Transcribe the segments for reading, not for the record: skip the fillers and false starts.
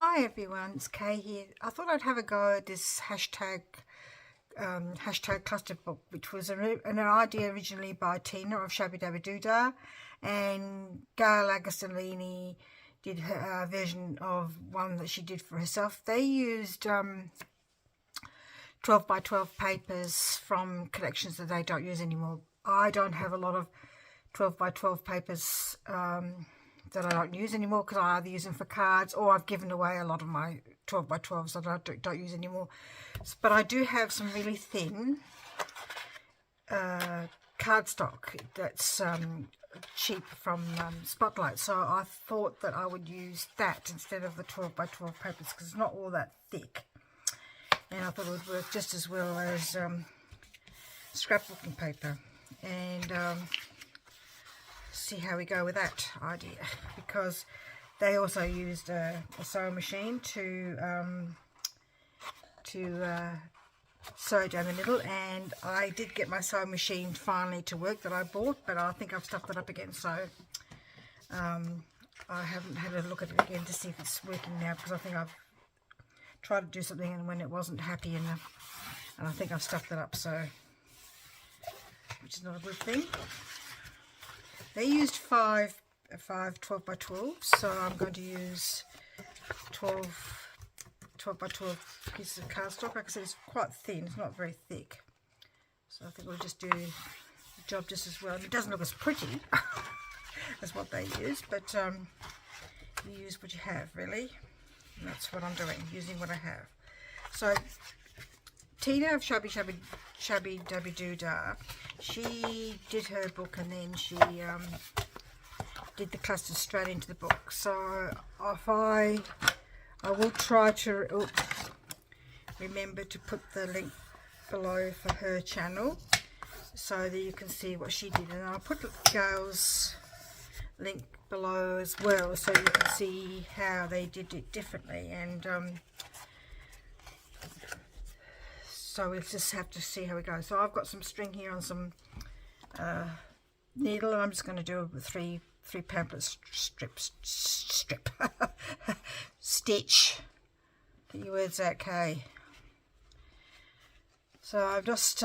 Hi everyone, it's Kay here. I thought I'd have a go at this hashtag clusterbook, which was an idea originally by Tina of Shabby Dabby Doodah, and Gail Agostolini did her version of one that she did for herself. They used 12 by 12 papers from collections that they don't use anymore. I don't have a lot of 12 by 12 papers that I don't use anymore, because I either use them for cards or I've given away a lot of my 12 by 12s that I don't use anymore. But I do have some really thin cardstock that's cheap from Spotlight, so I thought that I would use that instead of the 12 by 12 papers, because it's not all that thick, and I thought it would work just as well as scrapbooking paper. And see how we go with that idea, because they also used a sewing machine to sew down the middle, and I did get my sewing machine finally to work that I bought, but I think I've stuffed it up again, so I haven't had a look at it again to see if it's working now, because I think I've tried to do something and when it wasn't happy enough, and I think I've stuffed it up, so which is not a good thing. They used five 12 by 12s, so I'm going to use 12 by 12 pieces of cardstock. Like I said, it's quite thin, it's not very thick, so I think we'll just do the job just as well. It doesn't look as pretty as what they used, but you use what you have, really. And that's what I'm doing, using what I have. So Tina of Shabby Dabby Doodah, she did her book, and then she did the clusters straight into the book. So if I will try to remember to put the link below for her channel, so that you can see what she did, and I'll put Gail's link below as well, so you can see how they did it differently. And so we'll just have to see how we go. So I've got some string here on some needle, and I'm just going to do a three pamphlet stitch. Get your words out, Kay. So I've just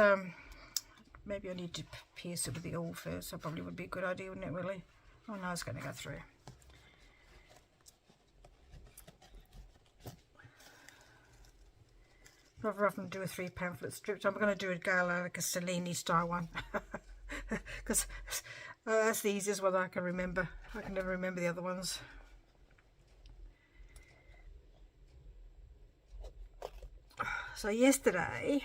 maybe I need to pierce it with the awl first. That probably would be a good idea, wouldn't it, really? Oh no, it's going to go through. Rather often do a 3 pamphlet strip, so I'm going to do a Gail Agostolini style one, because that's the easiest one I can remember. I can never remember the other ones. So yesterday,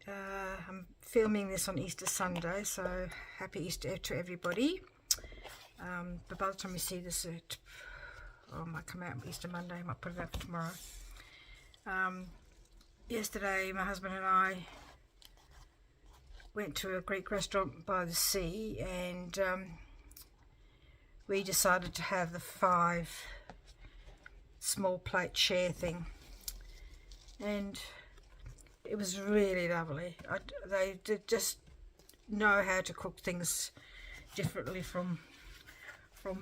I'm filming this on Easter Sunday, so happy Easter to everybody. But by the time you see this, it might come out Easter Monday. I might put it out for tomorrow. Yesterday, my husband and I went to a Greek restaurant by the sea, and we decided to have the 5 small plate share thing, and it was really lovely. They did just know how to cook things differently from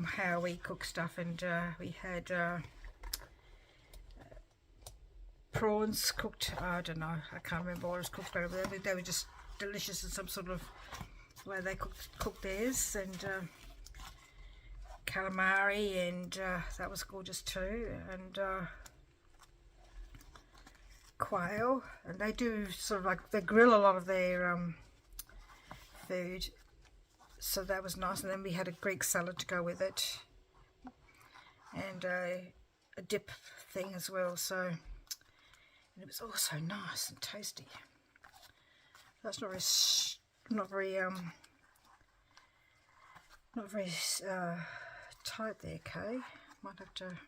how we cook stuff, and we had prawns cooked, I don't know, I can't remember what it was cooked, but they were just delicious in some sort of way they cooked theirs, and calamari, and that was gorgeous too, and quail, and they do sort of like, they grill a lot of their food, so that was nice. And then we had a Greek salad to go with it, and a dip thing as well, so, and it was also nice and tasty. That's not very tight there, Kay. Might have to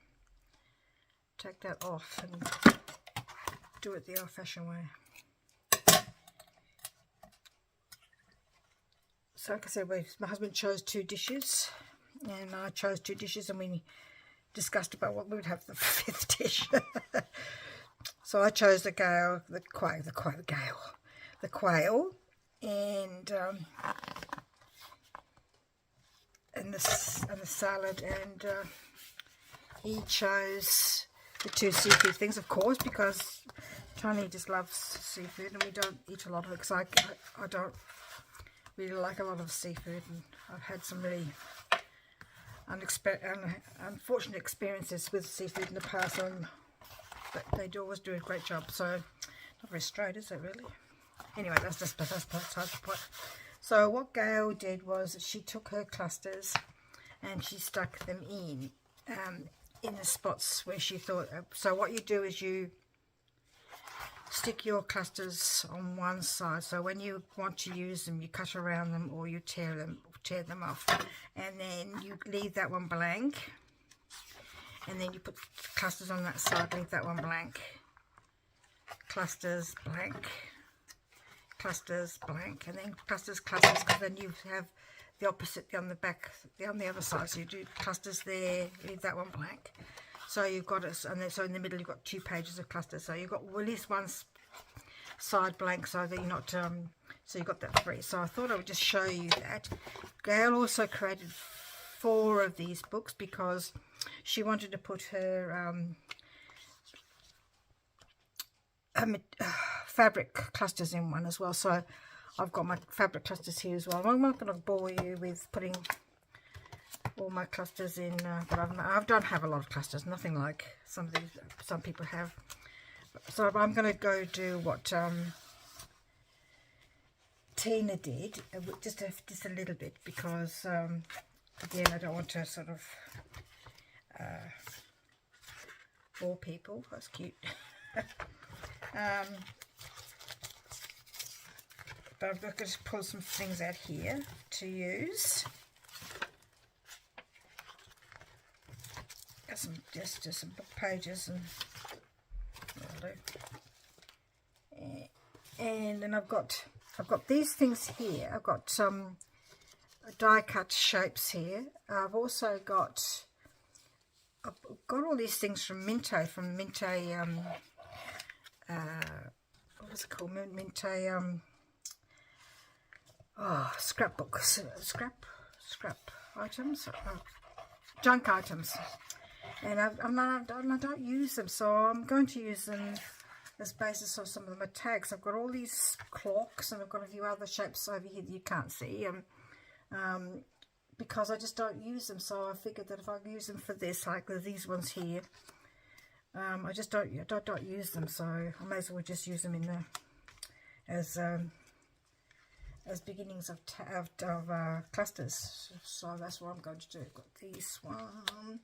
take that off and do it the old-fashioned way. So like I said, my husband chose 2 dishes, and I chose 2 dishes, and we discussed about what we would have for the 5th dish. So I chose the quail, and the salad, and he chose the two seafood things, of course, because Tony just loves seafood and we don't eat a lot of it because I don't really like a lot of seafood, and I've had some really unfortunate experiences with seafood in the past, but they always do a great job. So not very straight, is it really? Anyway, that's beside the point. So what Gail did was she took her clusters and she stuck them in the spots where she thought. So what you do is you stick your clusters on one side. So when you want to use them, you cut around them or you tear them off, and then you leave that one blank, and then you put clusters on that side, leave that one blank, clusters blank, clusters blank, and then clusters, because then you have the opposite on the back, on the other side. So you do clusters there, leave that one blank. So you've got it, and then so in the middle you've got 2 pages of clusters. So you've got at least one side blank, so that you're not so you've got that free. So I thought I would just show you that. Gail also created 4 of these books because she wanted to put her fabric clusters in one as well. So I've got my fabric clusters here as well. I'm not going to bore you with putting all my clusters in, but I don't have a lot of clusters, nothing like some people have. So I'm going to go do what Tina did, just a little bit, because again, I don't want to sort of bore people. That's cute. But I'm going to just pull some things out here to use. Got some just some book pages, and then I've got these things here. I've got some die cut shapes here. I've also got all these things from Minte, what's it called? Minte scrapbook, scrap items, junk items, and I don't use them, so I'm going to use them as basis of some of my tags. I've got all these clocks, and I've got a few other shapes over here that you can't see, because I just don't use them. So I figured that if I use them for this, like these ones here, I just don't use them, so I may as well just use them in the as beginnings of clusters. So that's what I'm going to do. I've got this one,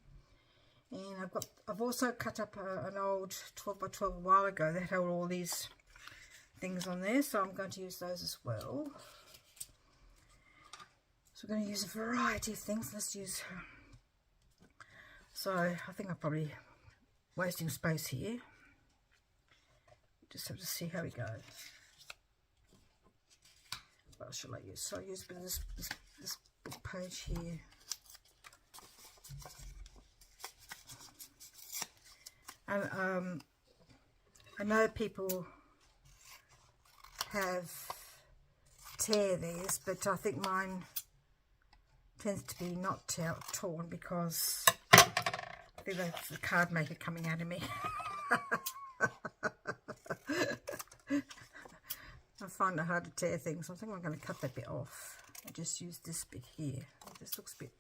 and I've also cut up an old 12 by 12 a while ago that had all these things on there, so I'm going to use those as well. So we're going to use a variety of things. Let's use, so I think I'm probably wasting space here. Just have to see how we go. What else shall I use? So I use a bit of this book page here. And I know people have tear these, but I think mine tends to be not torn because I think that's the card maker coming out of me. I find it hard to tear things. I think I'm going to cut that bit off and just use this bit here. This looks a bit...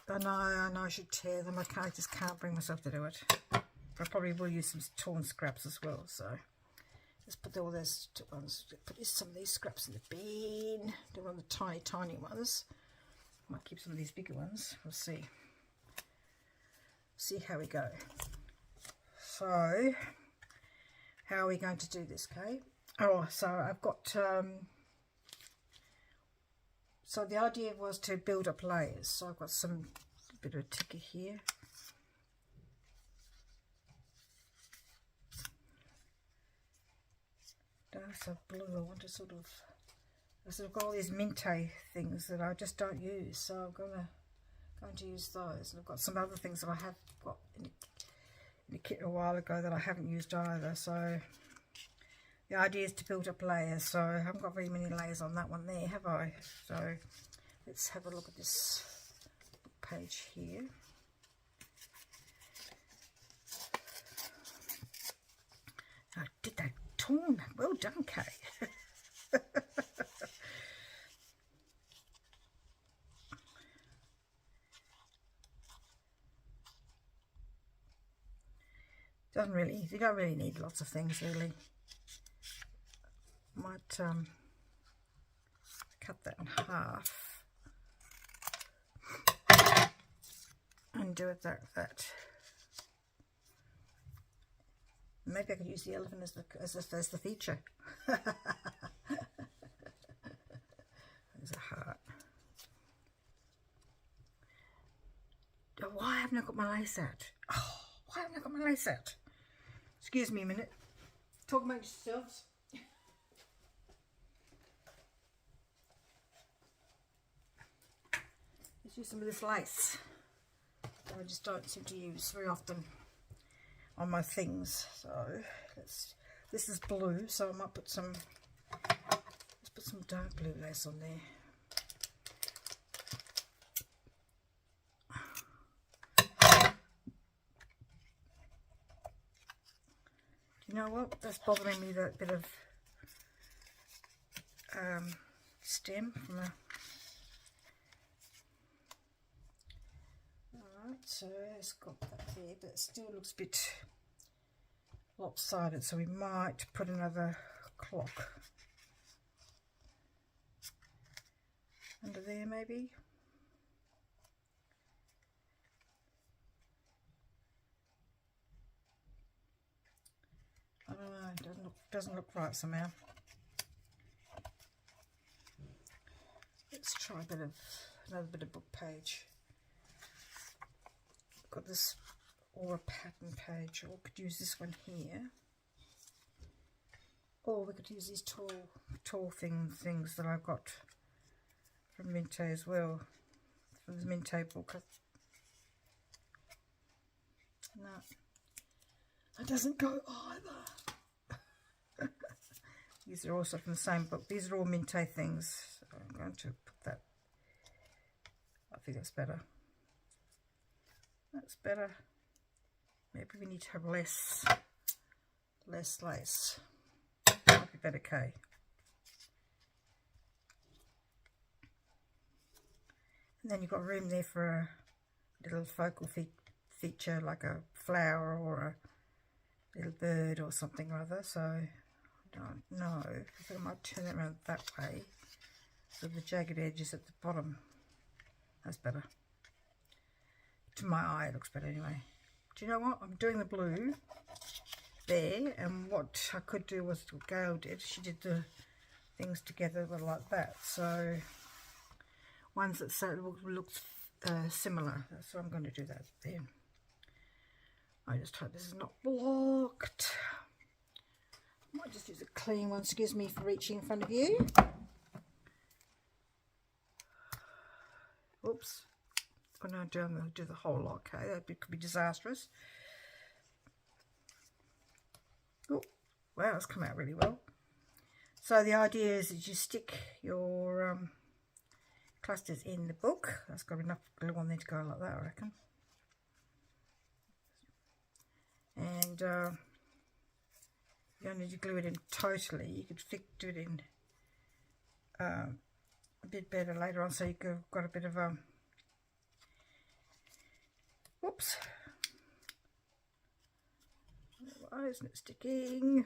I know I should tear them. I just can't bring myself to do it. I probably will use some torn scraps as well. So just put all those ones. Put some of these scraps in the bin. Do one of the tiny ones. Might keep some of these bigger ones. We'll see. See how we go. So how are we going to do this, Kay? Oh, so I've got, so the idea was to build up layers. So I've got some bit of a ticker here. That's a blue. I want to sort of, I've got all these Minte things that I just don't use. So I'm going to use those. And I've got some other things that I have got in the kit a while ago that I haven't used either. So the idea is to build up layers. So I haven't got very many layers on that one there, have I? So let's have a look at this page here. I did that torn. Well done, Kay. Doesn't really, you don't really need lots of things really. Might cut that in half and do it like that. Maybe I could use the elephant as the feature. There's a heart. Oh, why haven't I got my lace out? Oh, why haven't I got my lace out? Excuse me a minute. Talk amongst yourselves. Let's use some of this lace that I just don't seem to use very often on my things. So this is blue, so I might put some, let's put some dark blue lace on there. You know what, that's bothering me, that bit of stem from a... Alright, so it's got that there, but it still looks a bit lopsided, so we might put another clock under there maybe. I don't know, it doesn't look right somehow. Let's try another bit of book page. Got this, or a pattern page, or we could use this one here, or we could use these tall things that I've got from Minte as well, from the Minte book. No, it doesn't go either. These are also from the same book. These are all Minte things. So I'm going to put that. I think that's better. That's better. Maybe we need to have less lace. Might be better, Kay. And then you've got room there for a little focal feature, like a flower or a little bird or something or other. So I don't know. I think I might turn it around that way, so the jagged edge is at the bottom. That's better. To my eye, it looks better anyway. Do you know what? I'm doing the blue there, and what I could do was what Gail did. She did the things together like that. So ones that looks similar. So I'm going to do that there. I just hope this is not blocked. I might just use a clean one, excuse me for reaching in front of you. Oops. Oh no, do the whole lot, okay? That could be disastrous. Oh, wow, that's come out really well. So the idea is that you stick your clusters in the book. That's got enough glue on there to go like that, I reckon. And you don't need to glue it in totally. You could do it in a bit better later on, so you've got a bit of whoops. Why isn't it sticking?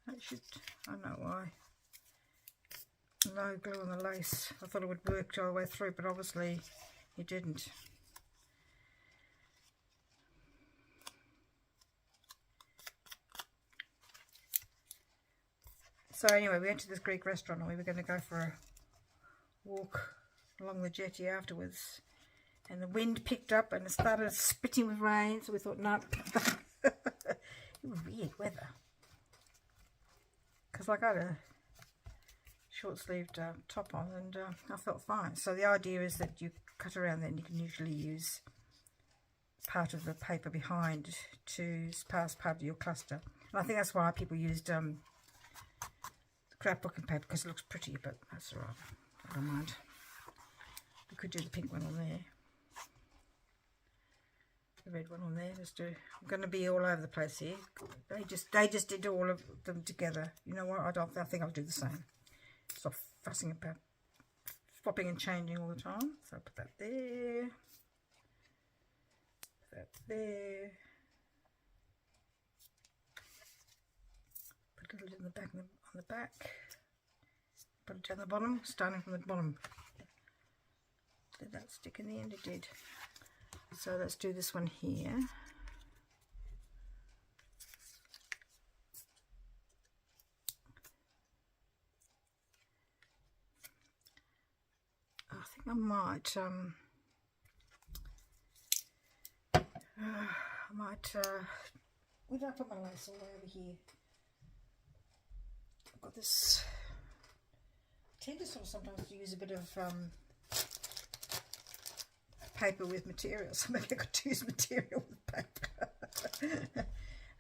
That should, I don't know why. No glue on the lace. I thought it would work all the way through, but obviously it didn't. So anyway, we went to this Greek restaurant and we were going to go for a walk along the jetty afterwards, and the wind picked up and it started spitting with rain, so we thought, no. It was weird weather, because like I had a short-sleeved top on, and I felt fine. So the idea is that you cut around then, you can usually use part of the paper behind to pass part of your cluster, and I think that's why people used scrapbooking paper, because it looks pretty, but that's alright, I don't mind. We could do the pink one on there. the red one on there. I'm going to be all over the place here. They just did all of them together. You know what? I think I'll do the same. Stop fussing about swapping and changing all the time. So I'll put that there. Put that there. Put a little in the back on the back. Put it down the bottom, starting from the bottom. Did that stick in the end? It did. So let's do this one here. I think I might where did I put my lace all over here? I've got this. I tend to sort of sometimes use a bit of paper with material, so maybe I could use material with paper.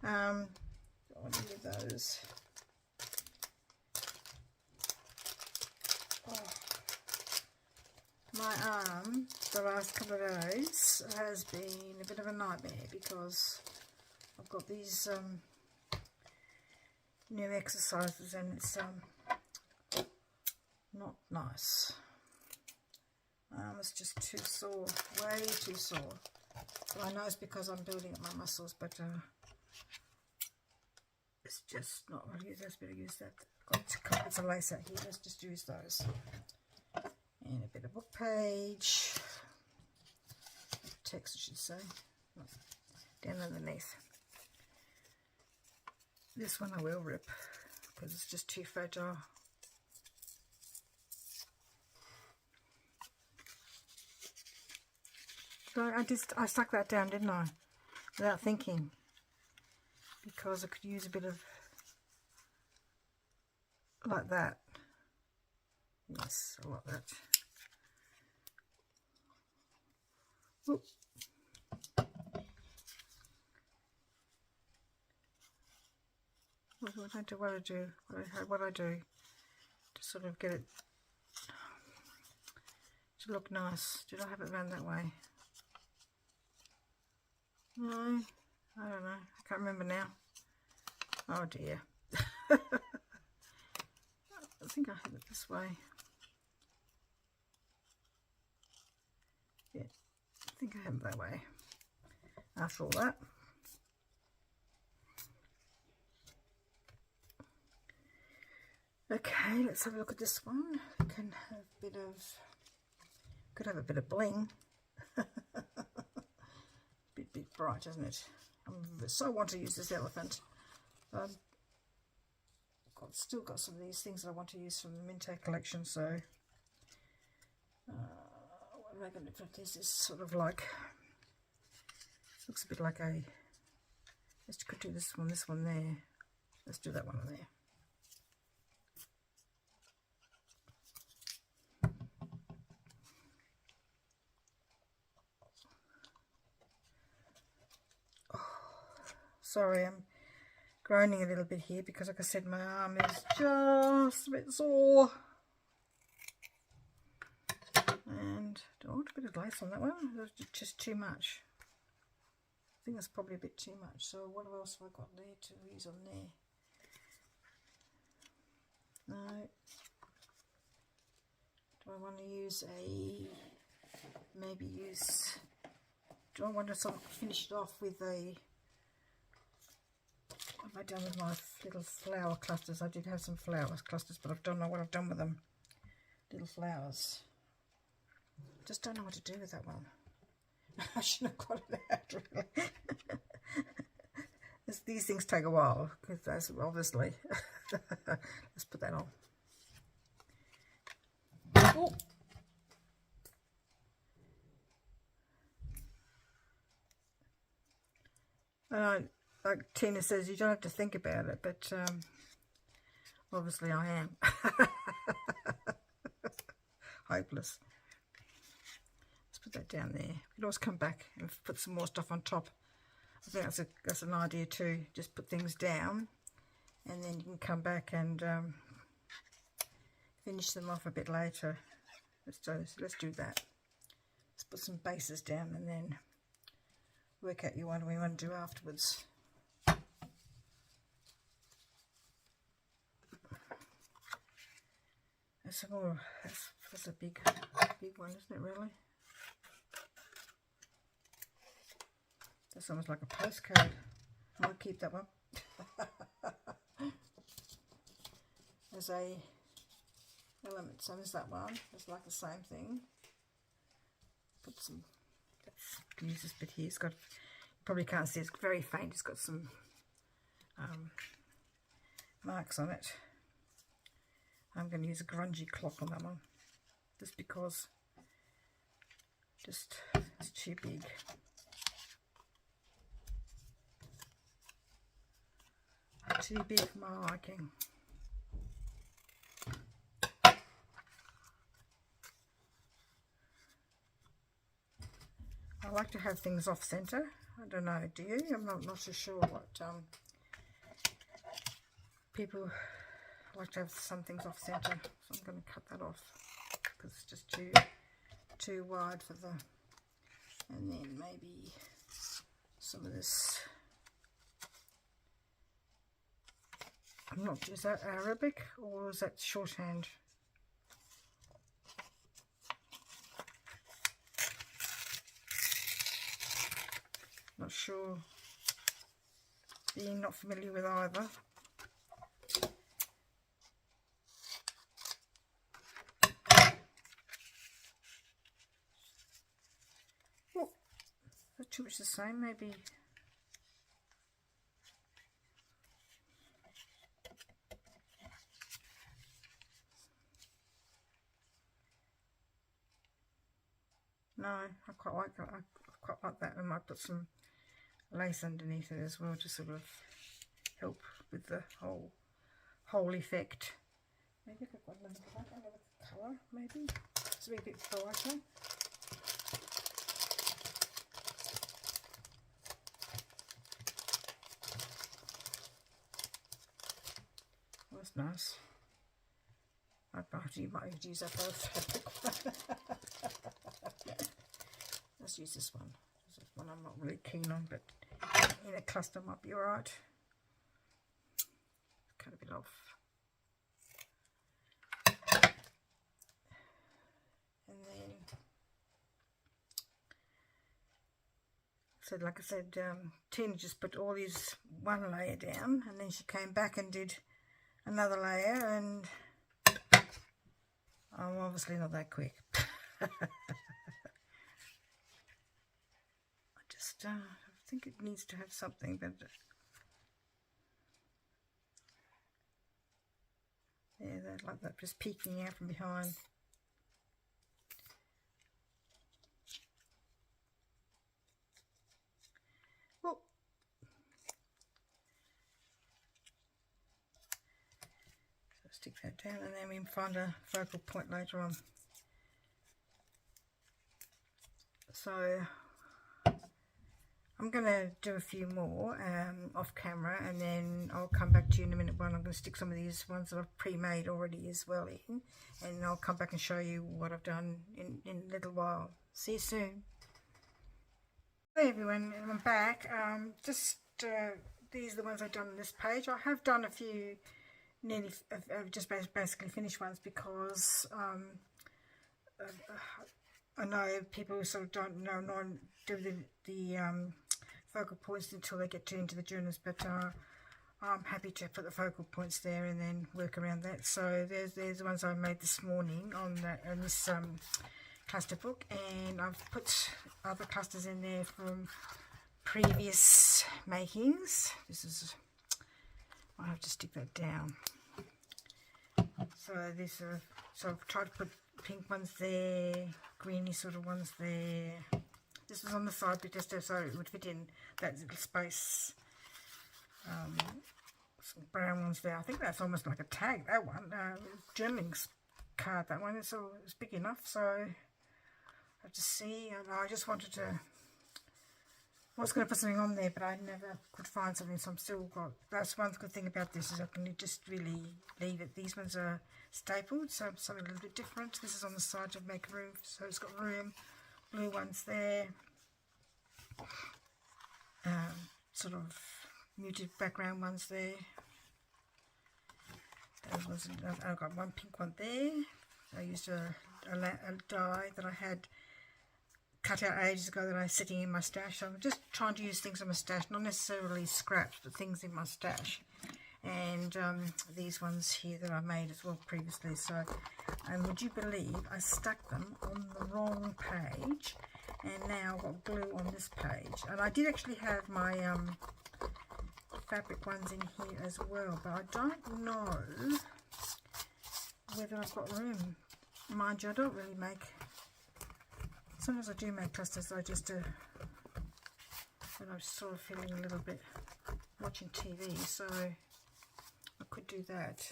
I want to do those. Oh. My arm the last couple of days has been a bit of a nightmare because I've got these new exercises and it's not nice. My arm is just too sore, way too sore. But I know it's because I'm building up my muscles, but it's just not really. Let's better use that. Got a couple of lace out here. Let's just use those. And a bit of book page. Text, I should say. Down underneath. This one I will rip because it's just too fragile. So I stuck that down, didn't I? Without thinking. Because I could use a bit of like that. Yes, I like that. Oop. What I do to sort of get it to look nice. Did I have it around that way? No, I don't know. I can't remember now. Oh dear. I think I have it this way. Yeah, I think I have it that way. After all that. Okay, let's have a look at this one. It can have a bit of, could have a bit of bling. bit bright, isn't it? I so want to use this elephant. Still got some of these things that I want to use from the Minto collection. So, what am I going to put? This is sort of like, looks a bit like a. Let's could do this one there. Let's do that one there. Sorry, I'm groaning a little bit here because, like I said, my arm is just a bit sore. And I want a bit of lace on that one. That's just too much. I think that's probably a bit too much. So what else have I got there to use on there? No. Do I want to use do I want to sort of finish it off with a, what have I done with my little flower clusters? I did have some flower clusters, but I don't know what I've done with them. Little flowers. Just don't know what to do with that one. I shouldn't have got it out, really. These things take a while, because that's obviously. Let's put that on. Oh. Like Tina says, you don't have to think about it, but obviously I am. Hopeless. Let's put that down there. You can always come back and put some more stuff on top. I think that's an idea too. Just put things down, and then you can come back and finish them off a bit later. Let's do that. Let's put some bases down, and then work out what we want to do afterwards. That's a big one, isn't it, really? That's almost like a postcard. I'll keep that one. There's a element, so there's that one. It's like the same thing. Put some, let's use this bit here. It's got, you probably can't see, it's very faint. It's got some marks on it. I'm going to use a grungy clock on that one, just because it's too big. Too big for my liking. I like to have things off center. I don't know, do you? I'm not so sure what people like to have some things off center, so I'm going to cut that off because it's just too wide for the, and then maybe some of this. I'm not, is that Arabic or is that shorthand? Not sure, being not familiar with either. Oh, that's too much the same, maybe. No, I quite like that. I quite like that, and I might put some lace underneath it as well to sort of help with the whole effect. Maybe I could put another colour, maybe. It's a wee bit brighter. Oh, that's nice. I might use that both. Let's use this one. This is one I'm not really keen on, but in a cluster might be alright. Cut a bit off. And then, so like I said, Tina just put all these one layer down, and then she came back and did another layer, and I'm obviously not that quick. I think it needs to have something, but yeah, like that, just peeking out from behind. Oh. So stick that down, and then we can find a focal point later on. So I'm going to do a few more off camera, and then I'll come back to you in a minute when I'm going to stick some of these ones that I've pre-made already as well in, and I'll come back and show you what I've done in a little while. See you soon. Hey everyone, I'm back. These are the ones I've done on this page. I have done a few nearly just basically finished ones because I know people sort of don't do the focal points until they get into the journals, but I'm happy to put the focal points there and then work around that. So there's the ones I made this morning on this cluster book, and I've put other clusters in there from previous makings. This is, I have to stick that down. So these are, so I've tried to put pink ones there, greeny sort of ones there. This was on the side, but just so it would fit in that little space. Some brown ones there. I think that's almost like a tag, that one. Journaling card, that one. It's big enough, so I have to see. And I just wanted to, I was going to put something on there, but I never could find something, so I'm still got, that's one good thing about this, is I can just really leave it. These ones are stapled, so something a little bit different. This is on the side to make room, so it's got room. Blue ones there. sort of muted background ones there. I've got one pink one there. I used a die that I had cut out ages ago that I was sitting in my stash. So I'm just trying to use things in my stash, not necessarily scraps, but things in my stash. And these ones here that I made as well previously. So, and would you believe I stuck them on the wrong page, and now I've got glue on this page. And I did actually have my fabric ones in here as well, but I don't know whether I've got room. Mind you, I don't really make, sometimes I do make clusters, I just do when I'm sort of feeling a little bit watching TV, so I could do that.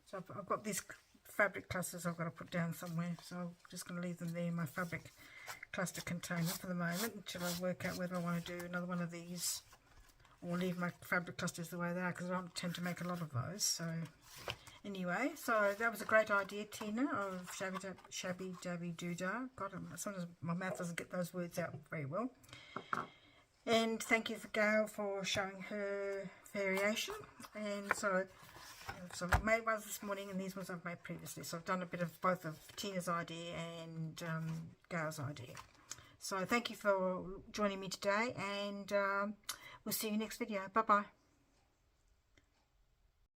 So I've got these fabric clusters I've got to put down somewhere, so I'm just going to leave them there in my fabric cluster container for the moment until I work out whether I want to do another one of these or leave my fabric clusters the way they are, because I don't tend to make a lot of those. So anyway, so that was a great idea, Tina, of Shabby Dabby Doodah. God, sometimes my mouth doesn't get those words out very well. And thank you for Gail for showing her variation. And so I've made ones this morning, and these ones I've made previously. So I've done a bit of both of Tina's idea and Gail's idea. So thank you for joining me today, and we'll see you next video. Bye bye.